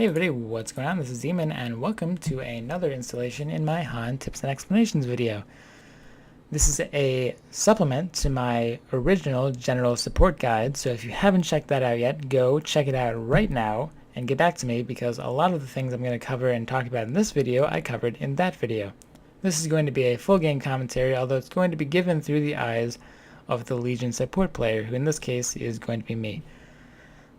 Hey everybody, what's going on? This is Zeman and welcome to another installation in my HoN Tips and Explanations video. This is a supplement to my original general support guide, so if you haven't checked that out yet, go check it out right now and get back to me because a lot of the things I'm going to cover and talk about in this video, I covered in that video. This is going to be a full game commentary, although it's going to be given through the eyes of the Legion support player, who in this case is going to be me.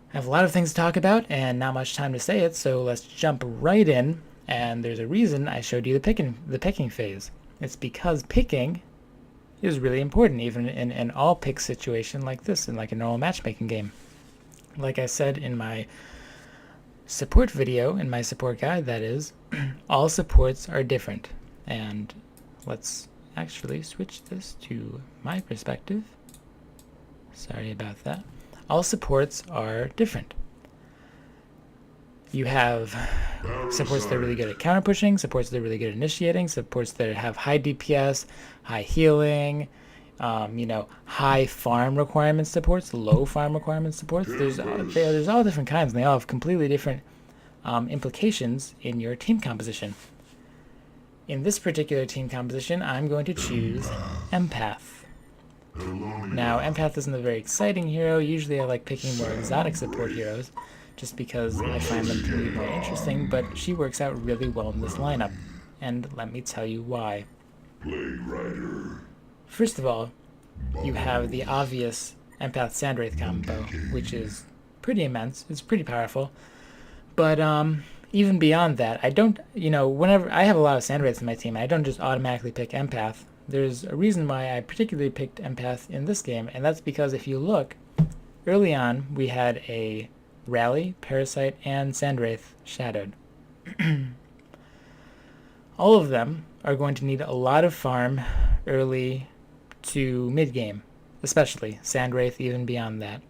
I have a lot of things to talk about and not much time to say it, so let's jump right in. And there's a reason I showed you the picking phase. It's because picking is really important, even in an all pick situation like this, in like a normal matchmaking game. Like I said in my support video, in my support guide that is, all supports are different. And let's actually switch this to my perspective. Sorry about that. All supports are different. You have supports that are really good at counter pushing, supports that are really good at initiating, supports that have high DPS, high healing, high farm requirement supports, low farm requirement supports. There's all different kinds, and they all have completely different implications in your team composition. In this particular team composition, I'm going to choose Empath. Now, Empath isn't a very exciting hero. Usually I like picking more exotic support heroes, just because I find them to be more interesting, but she works out really well in this lineup, and let me tell you why. First of all, you have the obvious Empath Sandwraith combo, which is pretty immense. It's pretty powerful, but even beyond that, I don't, whenever I have a lot of Sandwraiths in my team, I don't just automatically pick Empath. There's a reason why I particularly picked Empath in this game, and that's because if you look, early on we had a Rally, Parasite, and Sandwraith shadowed. All of them are going to need a lot of farm early to mid-game, especially Sandwraith even beyond that.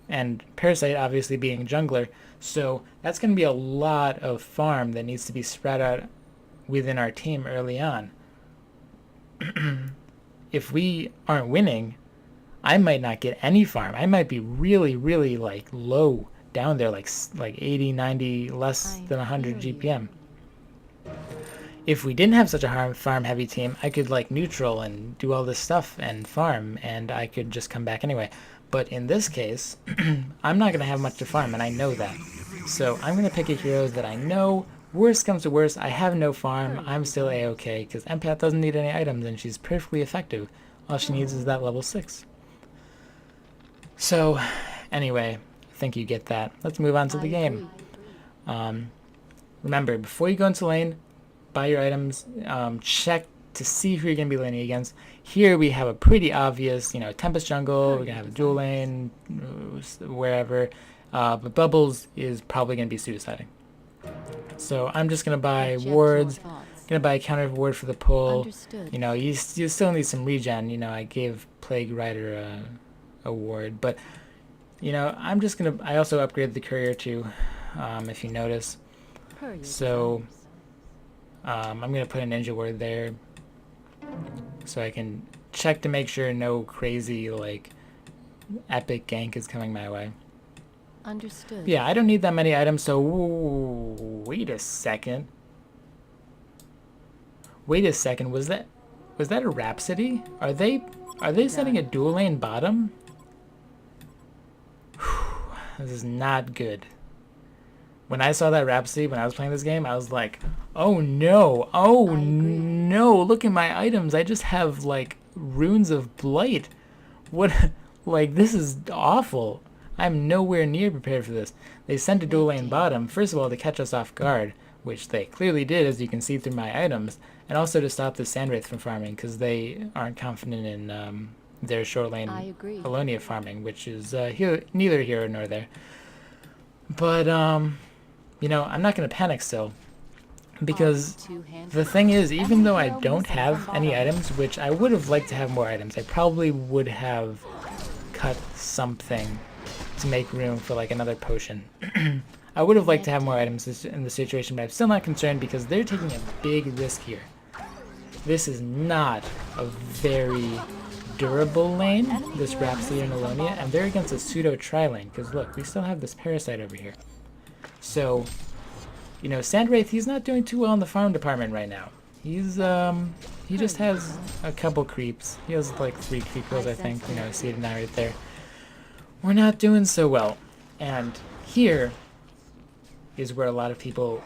And Parasite obviously being jungler, so that's going to be a lot of farm that needs to be spread out within our team early on. If we aren't winning, I might not get any farm. I might be really, really like low down there, like 80, 90, less than 100 GPM. If we didn't have such a farm heavy team, I could like neutral and do all this stuff and farm, and I could just come back anyway. But in this case, I'm not going to have much to farm, and I know that. So I'm going to pick a hero that I know. Worst comes to worst, I have no farm, I'm still a-okay, because Empath doesn't need any items and she's perfectly effective. All she needs is that level 6. So, anyway, I think you get that. Let's move on to the game. Remember, before you go into lane, buy your items, check to see who you're going to be laning against. Here we have a pretty obvious, Tempest jungle, we're going to have a dual lane, wherever, but Bubbles is probably going to be suiciding. So I'm just going to buy wards, going to buy a counter ward for the pull. You still need some regen. I gave Plague Rider a ward, but, I'm just going to, I also upgraded the courier too, if you notice. So I'm going to put a ninja ward there so I can check to make sure no crazy, epic gank is coming my way. Understood. Yeah, I don't need that many items, so wait a second. Wait a second, was that a Rhapsody? Are they setting a dual lane bottom? This is not good. When I saw that Rhapsody when I was playing this game, I was like, oh no, look at my items. I just have runes of blight. What, this is awful. I'm nowhere near prepared for this. They sent a dual lane bottom, first of all to catch us off guard, which they clearly did as you can see through my items, and also to stop the Sandwraith from farming because they aren't confident in their short lane Alonia farming, which is neither here nor there. But, I'm not going to panic still, because the thing is, even though I don't have any items, which I would have liked to have more items, I probably would have cut something to make room for another potion. I would have liked to have more items in the situation, but I'm still not concerned because they're taking a big risk here. This is not a very durable lane, this Rhapsody and Alonia, and they're against a pseudo tri-lane, because look, we still have this Parasite over here. So, you know, Sandwraith, he's not doing too well in the farm department right now. He's, he just has a couple creeps. He has like 3 creep kills, I think. You know, see it now right there. We're not doing so well. And here is where a lot of people,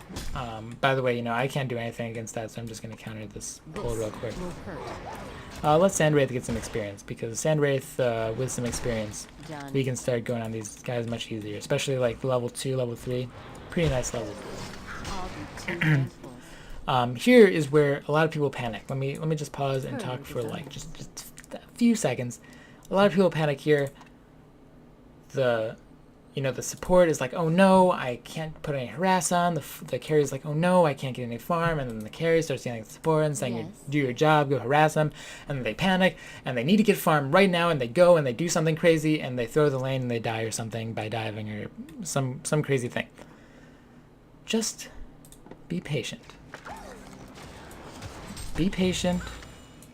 by the way, you know, I can't do anything against that, so I'm just going to counter this pull real quick. Let Sandwraith get some experience, because Sandwraith, with some experience, we can start going on these guys much easier, especially like level 2, level 3. Pretty nice levels. Here is where a lot of people panic. Let me just pause and talk for like just a few seconds. A lot of people panic here. The support is like, oh no, I can't put any harass on. The carry is like, oh no, I can't get any farm. And then the carry starts yelling at the support and saying, do your job, go harass them. And then they panic and they need to get farm right now, and they go and they do something crazy and they throw the lane and they die or something by diving or some crazy thing. Just be patient. Be patient.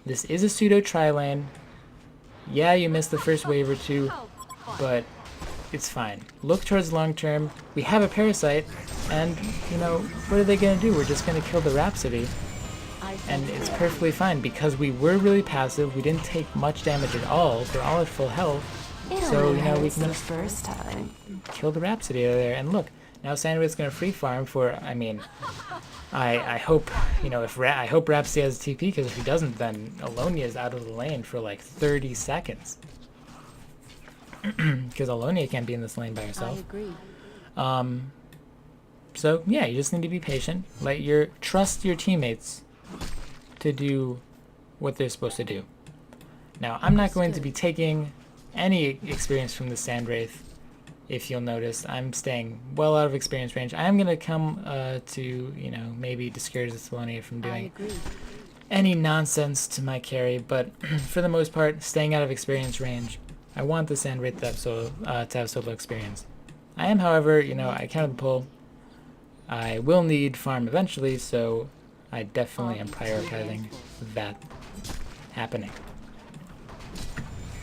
This is a pseudo tri lane. Yeah, you missed the first wave or two, but it's fine. Look towards long term. We have a parasite, and you know, what are they gonna do? We're just gonna kill the Rhapsody, and it's perfectly fine because we were really passive. We didn't take much damage at all. We're all at full health, so you know we can just kill the Rhapsody out of there. And look, now Sandwraith's gonna free farm for. I mean, I hope, you know, I hope Rhapsody has TP, because if he doesn't, then Alonia is out of the lane for like 30 seconds. Because Alonia can't be in this lane by herself. I agree. So yeah, you just need to be patient. Trust your teammates to do what they're supposed to do. Now, I'm not going to be taking any experience from the Sandwraith. If you'll notice, I'm staying well out of experience range. I'm gonna come to, you know, maybe discourage this Alonia from doing any nonsense to my carry, but for the most part, staying out of experience range. I want the Sandwraith to have solo experience. I am, however, you know, I counted the pull. I will need farm eventually, so I definitely am prioritizing that happening.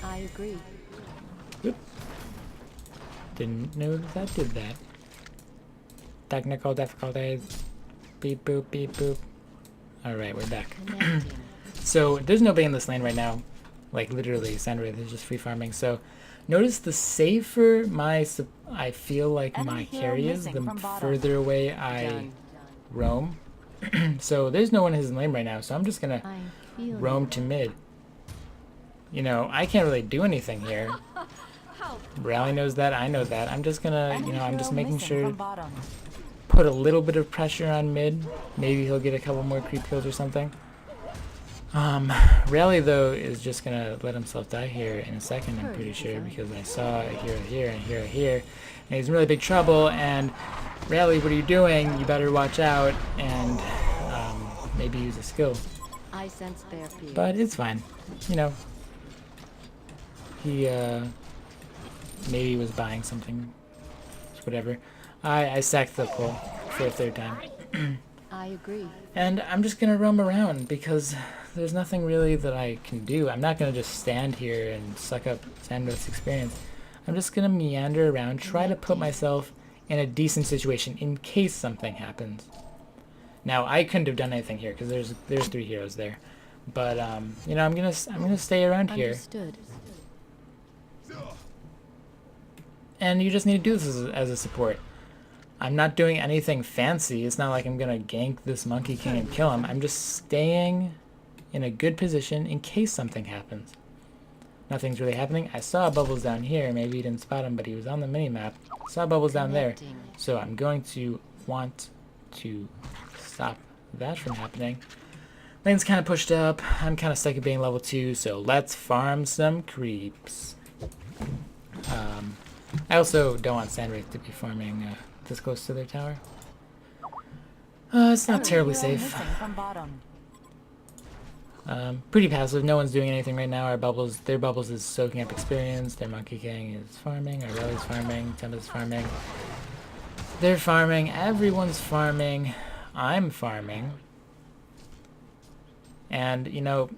I agree. Oop. Didn't know that did that. Technical difficulties. Beep boop, beep boop. Alright, we're back. So, there's nobody in this lane right now. Like, literally, Sandwraith is just free farming. So, notice the safer I feel like my carry is, the further away I roam. So, there's no one in his lane right now, so I'm just gonna roam to mid. You know, I can't really do anything here. Rally knows that, I know that. I'm just gonna, you know, I'm just making sure put a little bit of pressure on mid. Maybe he'll get a couple more creep kills or something. Rally, though, is just gonna let himself die here in a second, I'm pretty sure, because I saw here, and he's in really big trouble, and Rally, what are you doing? You better watch out, and, maybe use a skill. I sense their fear. But it's fine. You know, he, maybe was buying something, whatever. I sacked the pull for a 3rd time. I agree. And I'm just gonna roam around because there's nothing really that I can do. I'm not gonna just stand here and suck up Sandwraith's experience. I'm just gonna meander around, try to put myself in a decent situation in case something happens. Now, I couldn't have done anything here because there's 3 heroes there, but you know, I'm gonna stay around here. Understood. And you just need to do this as a support. I'm not doing anything fancy. It's not like I'm gonna gank this Monkey King and kill him. I'm just staying in a good position in case something happens. Nothing's really happening. I saw Bubbles down here. Maybe you didn't spot him, but he was on the mini-map. I saw Bubbles down there. So I'm going to want to stop that from happening. Lane's kind of pushed up. I'm kind of stuck at being level 2, so let's farm some creeps. I also don't want Sandwraith to be farming this close to their tower. It's not terribly safe. Pretty passive. No one's doing anything right now. Their bubbles is soaking up experience. Their Monkey King is farming. Our Rally's farming. Temba's farming. They're farming. Everyone's farming. I'm farming. And, you know,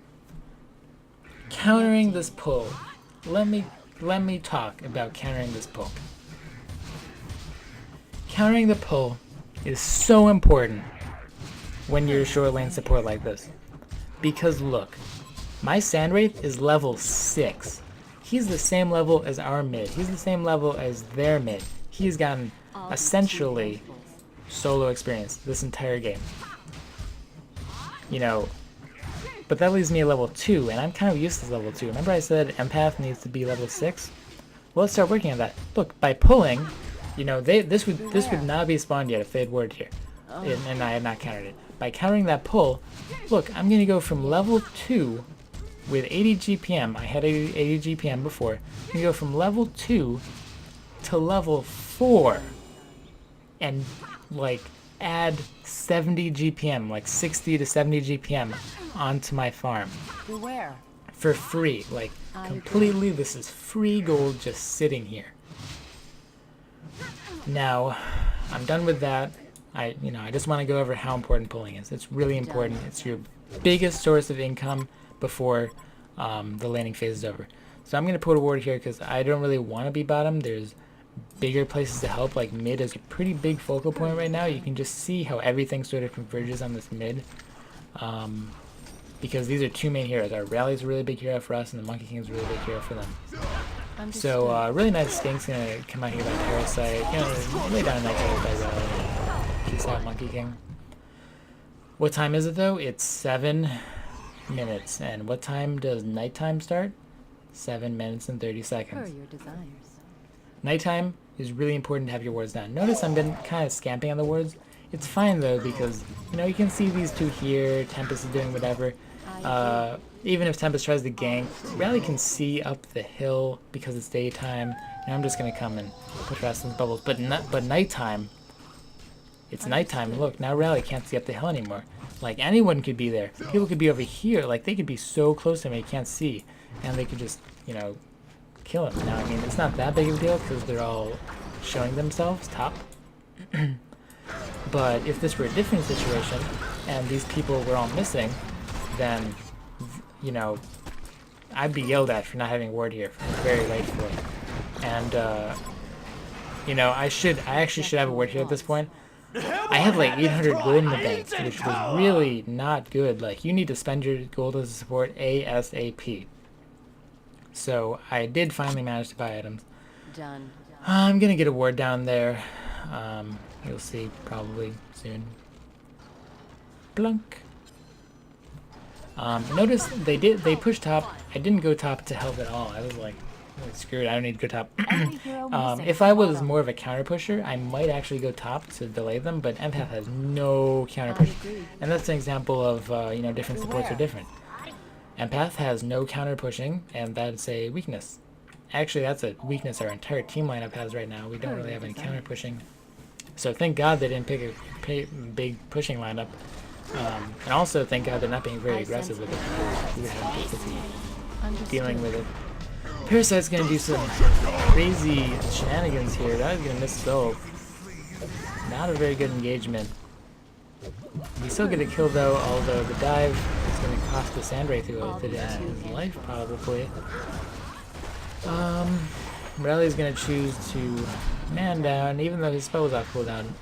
countering this pull. Let me talk about countering this pull. countering the pull is so important when you're short lane support like this. Because look, my sand wraith is level 6. He's the same level as our mid. He's the same level as their mid. He's gotten essentially solo experience this entire game. You know, but that leaves me at level 2, and I'm kind of used to level 2. Remember I said empath needs to be level 6? Well, let's start working on that. Look, by pulling, you know, this would not be spawned yet if they had warded here, and I had not countered it. By countering that pull, look, I'm gonna go from level 2 with 80 GPM. I had 80 GPM before. I'm gonna go from level 2 to level 4, and like add 70 GPM, like 60 to 70 GPM onto my farm. Beware. For free, like completely. This is free gold just sitting here. Now, I'm done with that. I just want to go over how important pulling is. It's really important. It's your biggest source of income before the laning phase is over. So I'm going to put a ward here because I don't really want to be bottom. There's bigger places to help, like mid is a pretty big focal point right now. You can just see how everything sort of converges on this mid. Because these are two main heroes. Our Rally's a really big hero for us, and the Monkey King's a really big hero for them. So, really nice Stink's gonna come out here by Parasite. Gonna lay down a nice hero by Rally. Peace out, Monkey King. What time is it though? It's 7 minutes. And what time does nighttime start? 7 minutes and 30 seconds. Per your desires. Nighttime is really important to have your wards down. Notice I've been kind of scamping on the wards. It's fine though because, you know, you can see these two here. Tempest is doing whatever. Even if Tempest tries to gank, Rally can see up the hill because it's daytime. And I'm just gonna come and put Rasmus's bubbles. But nighttime, it's nighttime. Look, now Rally can't see up the hill anymore. Like anyone could be there. People could be over here. Like they could be so close to me, can't see, and they could just, you know, kill him. Now, I mean, it's not that big of a deal because they're all showing themselves top. But if this were a different situation and these people were all missing, then, you know, I'd be yelled at for not having a ward here very rightfully. And, you know, I actually should have a ward here at this point. I have like 800 gold in the bank, which was really not good. Like, you need to spend your gold as a support ASAP. So I did finally manage to buy items. Done. I'm gonna get a ward down there. You'll see probably soon. Blunk. Notice they pushed top. I didn't go top to help at all. I was like, screw it, I don't need to go top. If I was more of a counter pusher, I might actually go top to delay them, but Empath has no counter push. And that's an example of, you know, different supports are different. Empath has no counter pushing, and that's a weakness. Actually, that's a weakness our entire team lineup has right now. We don't really have any counter pushing. So thank God they didn't pick a big pushing lineup. And also thank God they're not being very aggressive with it. We would have difficulty dealing with it. Parasite's gonna do some crazy shenanigans here. That is gonna miss Soul. Not a very good engagement. We still get a kill though, although the dive is gonna cost the Sand Wraith who ulted his life probably. Rally's gonna choose to man down, even though his spell was off cooldown.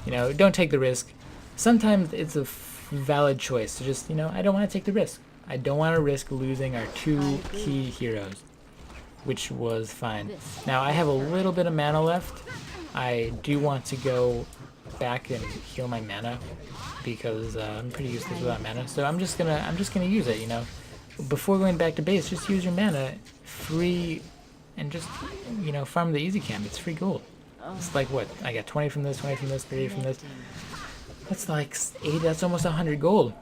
You know, don't take the risk. Sometimes it's a valid choice to just, you know, I don't want to take the risk. I don't want to risk losing our two key heroes, which was fine. Now I have a little bit of mana left. I do want to go back and heal my mana because I'm pretty useless without mana. So I'm just gonna use it, you know. Before going back to base, just use your mana free and just, you know, farm the easy camp. It's free gold. It's like what? I got 20 from this, 20 from this, 30 from this. That's like 8, that's almost 100 gold.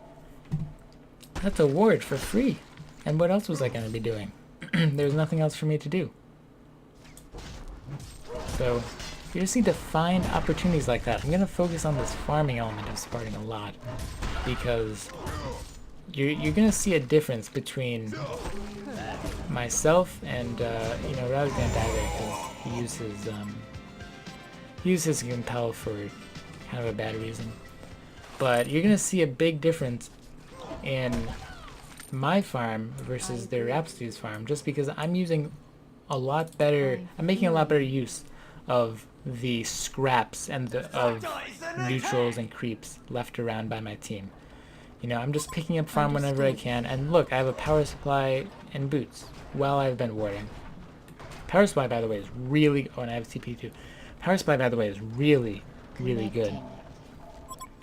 That's a ward for free. And what else was I going to be doing? There's nothing else for me to do. So, you just need to find opportunities like that. I'm going to focus on this farming element of Sparting a lot. Because you're going to see a difference between myself and, you know, Rally's going to die there because he used his compel for kind of a bad reason. But you're going to see a big difference in my farm versus their Rhapsody's farm just because I'm using a lot better, I'm making a lot better use of the scraps and of neutrals and creeps left around by my team. You know, I'm just picking up farm whenever I can, and look, I have a power supply and boots while I've been warding. Power supply, by the way, is really... Oh, and I have TP too. Power supply, by the way, is really, really good.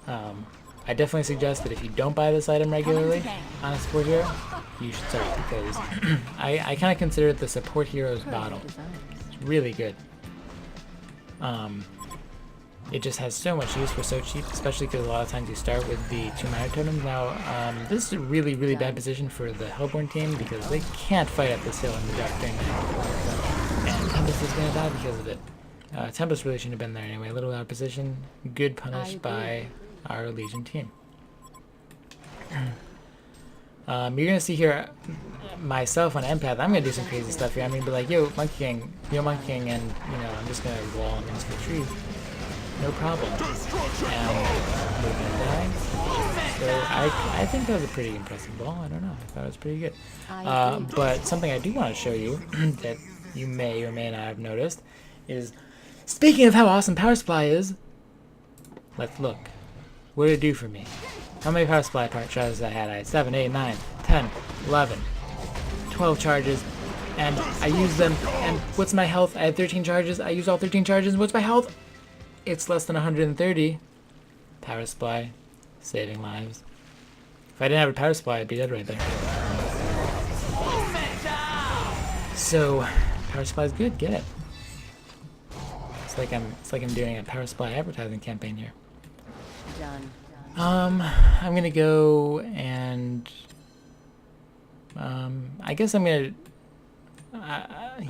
I definitely suggest that if you don't buy this item regularly on a support hero, you should start, because I kind of consider it the support hero's bottle. It's really good. It just has so much use for so cheap, especially because a lot of times you start with the 2 minor totems. Now, this is a really, really bad position for the Hellborn team because they can't fight up this hill in the dark during night. And Tempest is going to die because of it. Tempest really shouldn't have been there anyway. A little out of position. Good punish by our Legion team. You're going to see here myself on Empath. I'm going to do some crazy stuff here. I'm going to be like, yo, Monkey King, and, you know, I'm just going to wall him into the trees. No problem. And we're going to die. So I think that was a pretty impressive ball. I don't know. I thought it was pretty good. But something I do want to show you that you may or may not have noticed is, speaking of how awesome Power Supply is, let's look. What did it do for me? How many Power Supply charges I had? I had 7, 8, 9, 10, 11, 12 charges, and I used them, and what's my health? I had 13 charges, I used all 13 charges, what's my health? It's less than 130. Power Supply, saving lives. If I didn't have a Power Supply, I'd be dead right there. So, Power Supply is good, get it. It's like I'm doing a Power Supply advertising campaign here. Done. I'm gonna go and I guess I'm gonna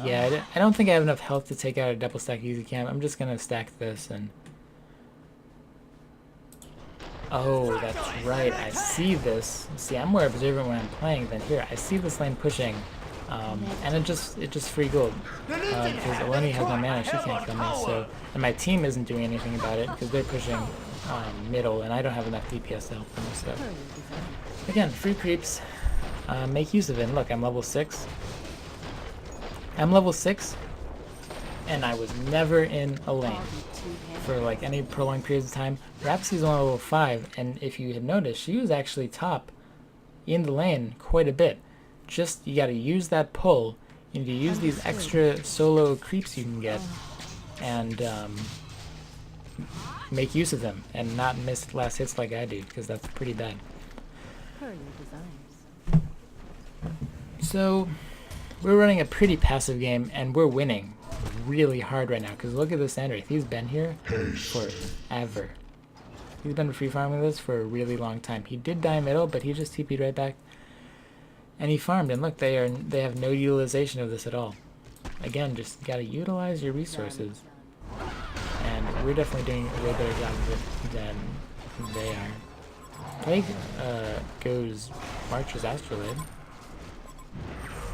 yeah, I don't think I have enough health to take out a double stack easy camp. I'm just gonna stack this and oh, that's right, I see this. See, I'm more observant when I'm playing than here. I see this lane pushing, and it's just free gold because Eleni has no mana, she can't kill me. So, and my team isn't doing anything about it because they're pushing middle, and I don't have enough DPS to help them. So, again, free creeps. Make use of it. And look, I'm level 6. I'm level 6, and I was never in a lane for like any prolonged periods of time. Rhapsody's only level 5, and if you had noticed, she was actually top in the lane quite a bit. Just, you gotta use that pull. You need to use these extra solo creeps you can get, and make use of them, and not miss last hits like I do, because that's pretty bad. So, we're running a pretty passive game, and we're winning really hard right now, because look at this Andrew. He's been here forever. He's been free farming this for a really long time. He did die middle, but he just TP'd right back. And he farmed, and look, they have no utilization of this at all. Again, just gotta utilize your resources. And we're definitely doing a way better job of it than they are. Plague goes March's Astrolabe.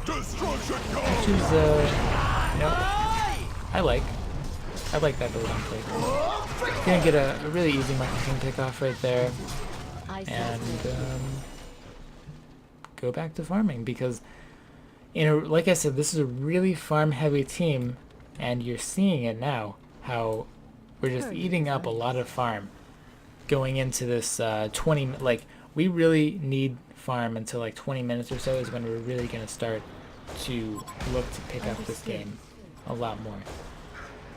Which is, you know, I like that build on Plague. Gonna get a really easy marketing pick off right there. And, go back to farming, because like I said, this is a really farm heavy team, and you're seeing it now, how we're just eating up a lot of farm going into this 20, like, we really need farm until like 20 minutes or so is when we're really going to start to look to pick up this game a lot more.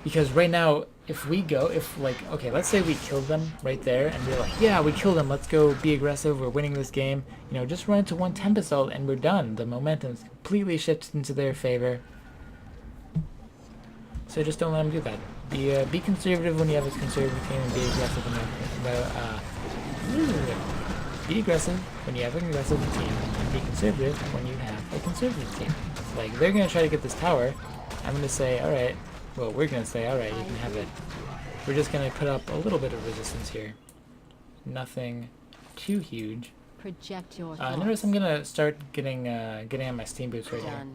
Because right now, okay, let's say we killed them right there, and we're like, yeah, we killed them, let's go be aggressive, we're winning this game. You know, just run into one Tempest ult and we're done. The momentum's completely shifted into their favor. So just don't let them do that. Be conservative when you have a conservative team, and be aggressive when you be aggressive when you have an aggressive team, and be conservative when you have a conservative team. Like, they're going to try to get this tower. I'm going to say, alright, well, we're going to say, alright, you can have it. We're just going to put up a little bit of resistance here. Nothing too huge. Project your notice I'm going to start getting on my steam boots right here.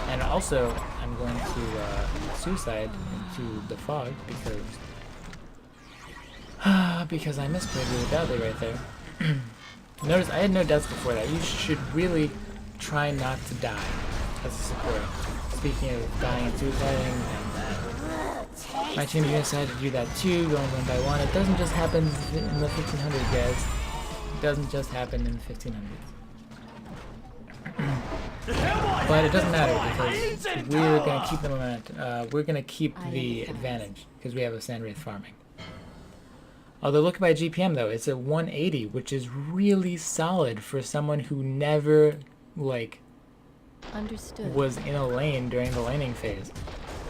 And also, I'm going to suicide into the fog because I misplayed really badly right there. Notice I had no deaths before that. You should really try not to die as a support. Speaking of dying and suiciding, and My team decided to do that too, going one by one. It doesn't just happen in the 1500, guys. It doesn't just happen in the 1500s. But it doesn't matter because we're gonna keep the momentum. We're gonna keep the advantage because we have a Sand Wraith farming. Although looking by GPM though, it's at 180, which is really solid for someone who never like was in a lane during the laning phase.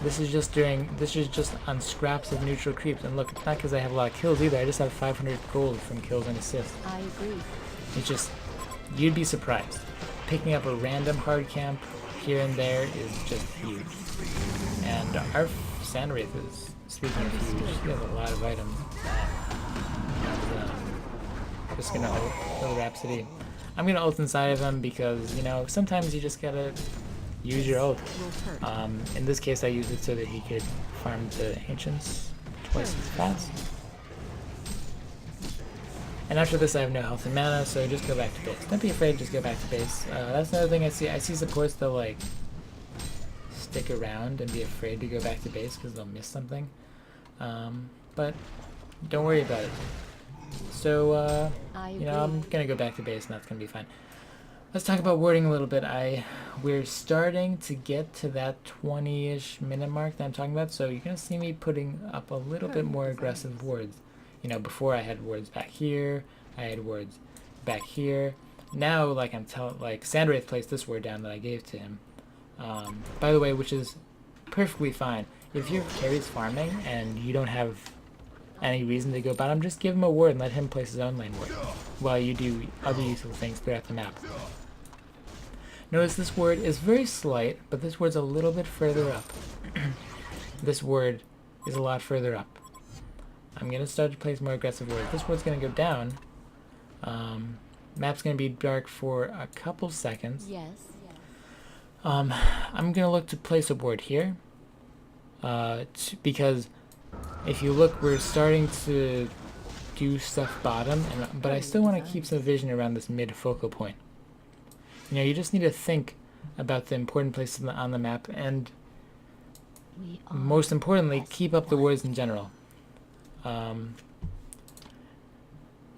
This is just on scraps of neutral creeps. And look, it's not because I have a lot of kills either. I just have 500 gold from kills and assists. I agree. It's just, you'd be surprised. Picking up a random hard camp here and there is just huge. And our Sand Wraith is, speaking of huge, he has a lot of items. Just gonna ult Rhapsody. I'm gonna ult inside of him because, you know, sometimes you just gotta use your ult. In this case I used it so that he could farm the Ancients twice as fast. And after this I have no health and mana, so just go back to base. Don't be afraid, just go back to base. That's another thing I see. I see supports that like stick around and be afraid to go back to base because they'll miss something. But don't worry about it. So, you know, I'm gonna go back to base and that's gonna be fine. Let's talk about warding a little bit. We're starting to get to that 20-ish minute mark that I'm talking about, so you're gonna see me putting up a little bit more aggressive wards. You know, before I had wards back here, I had wards back here. Now, like Sand Wraith placed this ward down that I gave to him. By the way, which is perfectly fine. If your carry's farming and you don't have any reason to go bottom, just give him a ward and let him place his own lane ward while you do other useful things throughout the map. Notice this ward is very slight, but this ward's a little bit further up. This ward is a lot further up. I'm going to start to place more aggressive wards. This ward's going to go down. Map's going to be dark for a couple seconds. Yes. I'm going to look to place a ward here. Because if you look, we're starting to do stuff bottom, but I still want to keep some vision around this mid focal point. You know, you just need to think about the important places on the map, and most importantly, keep up the wards in general.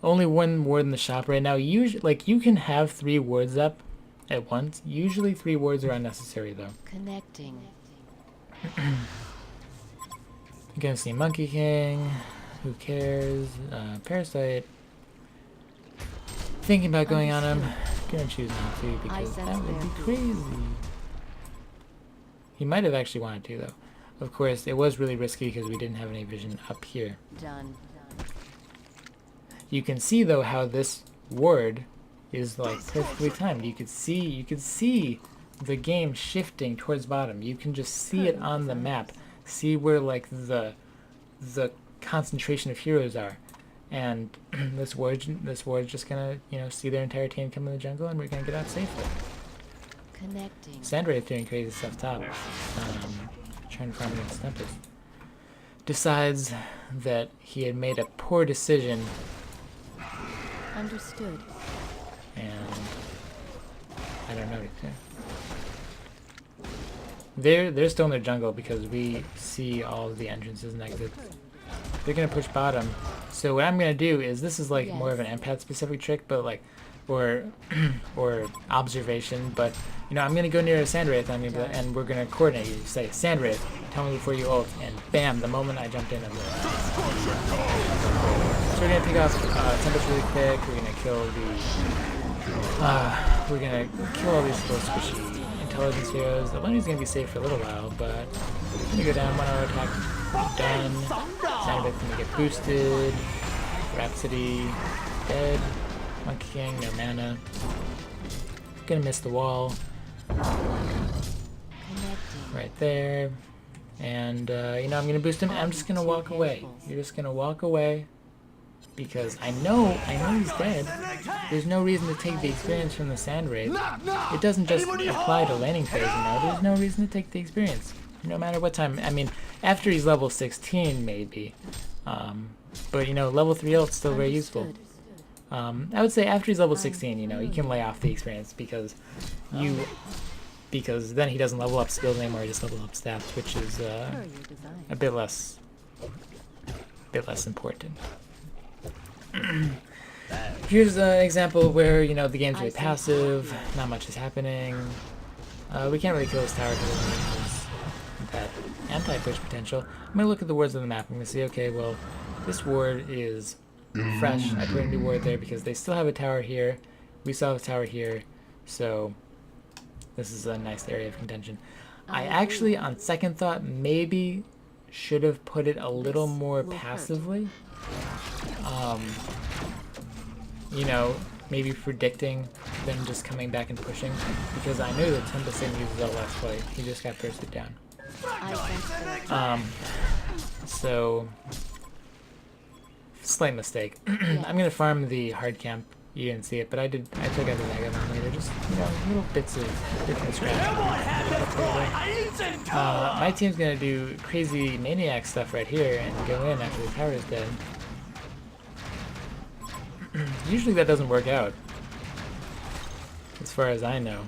Only one ward in the shop right now. Usually, like, you can have 3 wards up at once. Usually 3 wards are unnecessary though. Connecting. You're gonna see Monkey King, who cares, Parasite. Thinking about going on him, gonna choose not to because that would be crazy. He might have actually wanted to though. Of course, it was really risky because we didn't have any vision up here. Done. You can see though how this ward is like perfectly timed. You could see the game shifting towards bottom. You can just see it on the map. See where like the concentration of heroes are, and this ward's just gonna, you know, see their entire team come in the jungle, and we're gonna get out safely. Connecting. Sand Wraith doing crazy stuff top, trying to farm against Tempest. Decides that he had made a poor decision. Understood. And I don't know. They're still in their jungle because we see all of the entrances and exits. They're gonna push bottom. So what I'm gonna do is, this is like more of an empath specific trick, but like, or observation. But you know, I'm gonna go near a Sand Wraith, and we're gonna coordinate. You say Sand Wraith, tell me before you ult, and bam! The moment I jumped in, I'm like, so we're gonna pick off Tempest really quick. We're gonna kill all these little squishy intelligence heroes. The Lenny's gonna be safe for a little while, but we're gonna go down. 1 hour attack done. Sand Wraith's gonna get boosted. Rhapsody dead. Monkey King, no mana. Gonna miss the wall. Right there. And you know, I'm gonna boost him. I'm just gonna walk away. You're just gonna walk away because I know he's dead. There's no reason to take the experience from the Sand Wraith. It doesn't just apply to laning phase, you know. There's no reason to take the experience, no matter what time. I mean, after he's level 16, maybe. But you know, level 3 ult's still very useful. I would say after he's level 16, you know, you can lay off the experience because then he doesn't level up skills anymore. He just level up stats, which is a bit less bit less important. Here's an example where, you know, the game's really passive, not much is happening. We can't really kill this tower because it has that anti-push potential. I'm going to look at the wards on the map. I'm going to see, okay, well, this ward is fresh. I put a new ward there because they still have a tower here. We still have a tower here. So this is a nice area of contention. I actually, on second thought, maybe should have put it a little more passively. You know, maybe predicting them just coming back and pushing, because I knew that Tempest didn't use the last play. He just got bursted down. So slight mistake. I'm gonna farm the hard camp. You didn't see it, but I took out the Mega Man later. Just, you know, little bits of scratch. My team's gonna do crazy maniac stuff right here and go in after the tower is dead. Usually that doesn't work out, as far as I know.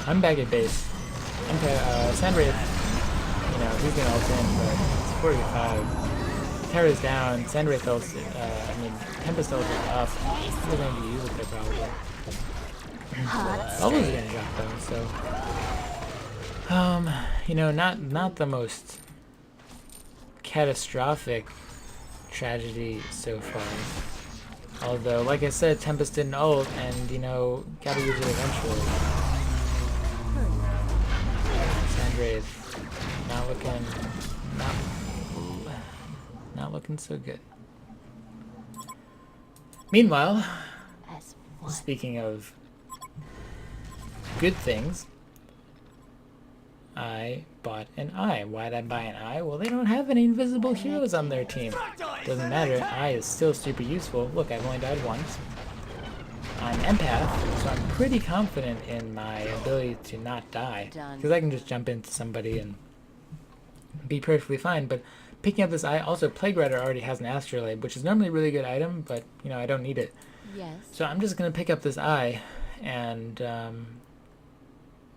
I'm back at base. Sandwraith, you know, he's gonna ult in, but it's 45. Tower is down. Sandwraith ults. Tempest ult is up. They're going to use it there probably. Always gonna drop though, so you know, not the most catastrophic tragedy so far. Although, like I said, Tempest didn't ult, and, you know, gotta use it eventually. Sandwraith, not looking so good. Meanwhile, speaking of good things, I bought an eye. Why did I buy an eye? Well, they don't have any invisible heroes on their team. Doesn't matter, eye is still super useful. Look, I've only died once. I'm empath, so I'm pretty confident in my ability to not die, because I can just jump into somebody and be perfectly fine. But picking up this eye, also Plague Rider already has an Astrolabe, which is normally a really good item, but, you know, I don't need it. Yes. So I'm just going to pick up this eye and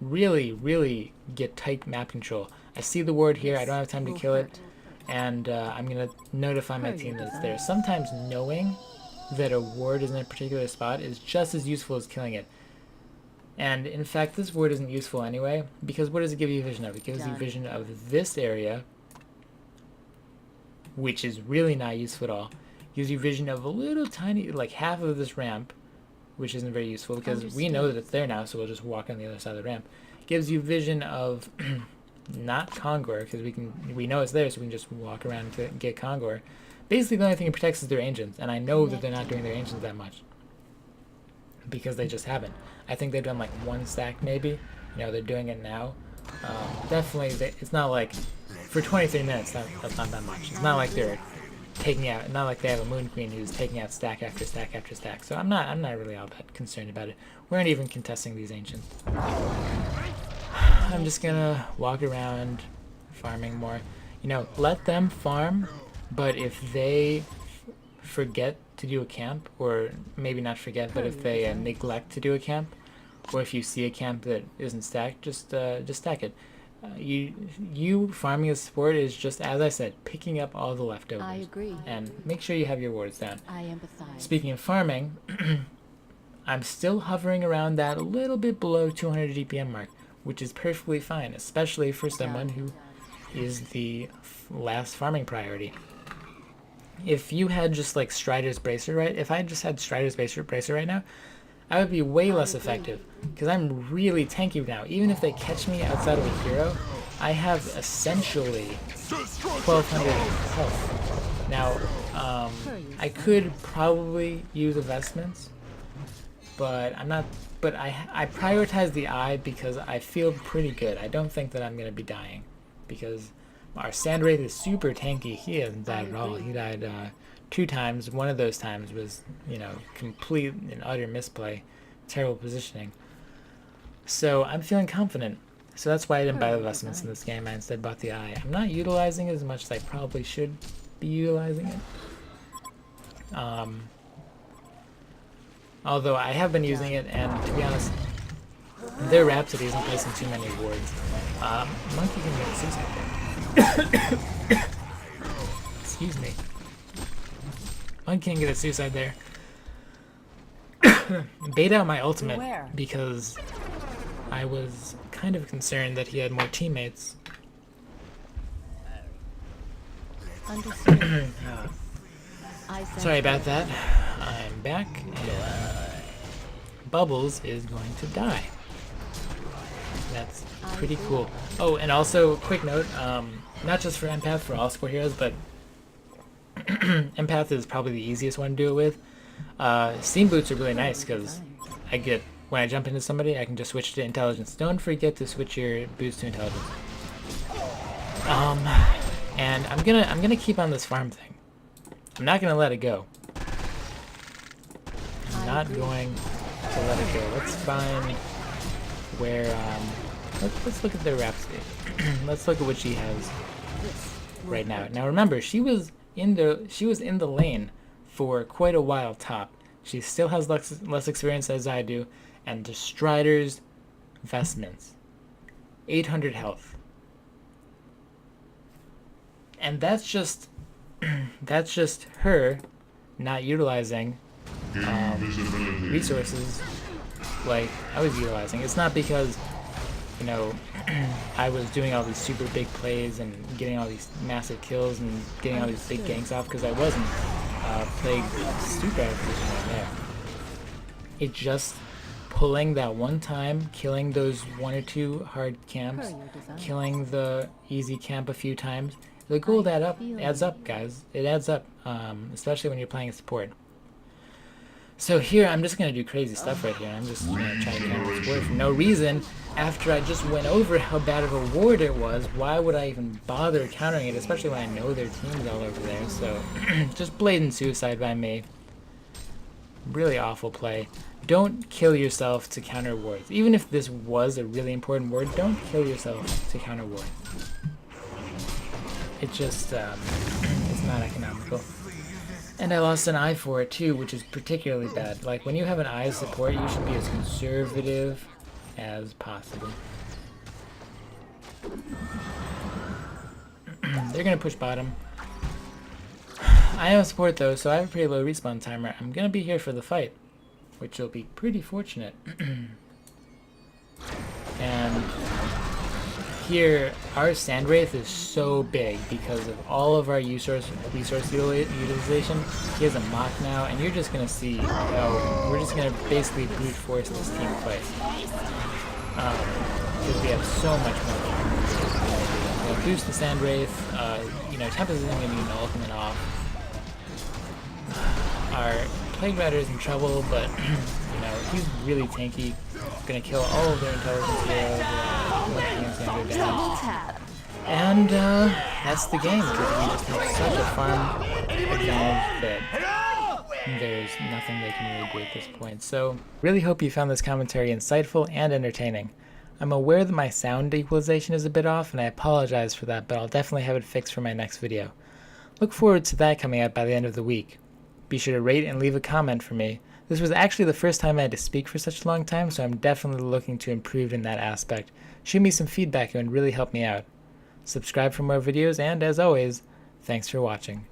really get tight map control. I see the ward here, I don't have time to kill it, and I'm going to notify my team that it's there. Sometimes knowing that a ward is in a particular spot is just as useful as killing it. And in fact, this ward isn't useful anyway, because what does it give you vision of? It gives you vision of this area, which is really not useful at all. It gives you vision of a little tiny, like half of this ramp, which isn't very useful because we know that it's there now, so we'll just walk on the other side of the ramp. Gives you vision of not Kongor, because we know it's there, so we can just walk around to get Kongor. Basically, the only thing it protects is their ancients, and I know that they're not doing their ancients that much, because they just haven't. I think they've done like one stack maybe. You know, they're doing it now. Definitely, it's not like for 23 minutes. That's not that much. It's not like they're taking out. Not like they have a Moon Queen who's taking out stack after stack after stack. So I'm not really all that concerned about it. We aren't even contesting these ancients. I'm just gonna walk around, farming more. You know, let them farm, but if they forget to do a camp, or maybe not forget, but if they neglect to do a camp, or if you see a camp that isn't stacked, just stack it. You farming a support is just, as I said, picking up all the leftovers. I agree. And make sure you have your wards down. I empathize. Speaking of farming, I'm still hovering around that a little bit below 200 GPM mark, which is perfectly fine, especially for someone who is the last farming priority. If you had just like Strider's Bracer, right? If I just had Strider's Bracer right now, I would be way less effective, because I'm really tanky now. Even if they catch me outside of a hero, I have essentially 1200 health. Now, I could probably use investments, but I'm not. But I prioritize the eye because I feel pretty good. I don't think that I'm gonna be dying, because our Sandwraith is super tanky. He hasn't died at all. He died 2 times. One of those times was, you know, complete and utter misplay, terrible positioning. So I'm feeling confident. So that's why I didn't buy the investments in this game. I instead bought the eye. I'm not utilizing it as much as I probably should be utilizing it. Although I have been using it, and to be honest, their Rhapsody isn't placing too many wards. Monkey can get 6 out there. Excuse me. I can't get a suicide there. Bait out my ultimate Beware. because I was kind of concerned that he had more teammates. Understood. I sense Sorry about threat. that. I'm back, and Bubbles is going to die. That's pretty cool. Oh, and also, quick note, not just for Empath, for all support heroes, but Empath is probably the easiest one to do it with. Steam boots are really nice because when I jump into somebody, I can just switch to intelligence. Don't forget to switch your boots to intelligence. And I'm gonna keep on this farm thing. I'm not gonna let it go. I'm not going to let it go. Let's find where let's look at their Rhapsody. Let's look at what she has right now. Now remember, she was in the lane for quite a while top. She still has less experience as I do, and the Strider's vestments. 800 health. And that's just her not utilizing resources like I was utilizing. It's not because, you know, I was doing all these super big plays and getting all these massive kills and getting all these big ganks off, because I wasn't playing super out of position right there. It just pulling that one time, killing those 1 or 2 hard camps, killing the easy camp a few times. The gold adds up, guys. It adds up, especially when you're playing a support. So here, I'm just going to do crazy stuff right here. I'm just going to try and counter this ward for no reason. After I just went over how bad of a ward it was, why would I even bother countering it, especially when I know their team's all over there. So, just blatant suicide by me. Really awful play. Don't kill yourself to counter wards. Even if this was a really important ward, don't kill yourself to counter wards. It just, it's not economical. And I lost an eye for it too, which is particularly bad. Like, when you have an eye support, you should be as conservative as possible. They're gonna push bottom. I am a support though, so I have a pretty low respawn timer. I'm gonna be here for the fight, which will be pretty fortunate. And here, our Sand Wraith is so big because of all of our resource utilization. He has a mock now, and you're just gonna see how we're just gonna basically brute force this team fight. Because we have so much more. We'll boost the Sand Wraith. You know, Tempest isn't gonna be an ultimate off. Our Plague Rider is in trouble, but you know, he's really tanky. Gonna kill all of their intelligence heroes. And that's the game, because we just have such a farm advantage that there's nothing they can really do at this point. So, really hope you found this commentary insightful and entertaining. I'm aware that my sound equalization is a bit off, and I apologize for that, but I'll definitely have it fixed for my next video. Look forward to that coming out by the end of the week. Be sure to rate and leave a comment for me. This was actually the first time I had to speak for such a long time, so I'm definitely looking to improve in that aspect. Shoot me some feedback, it would really help me out. Subscribe for more videos, and as always, thanks for watching.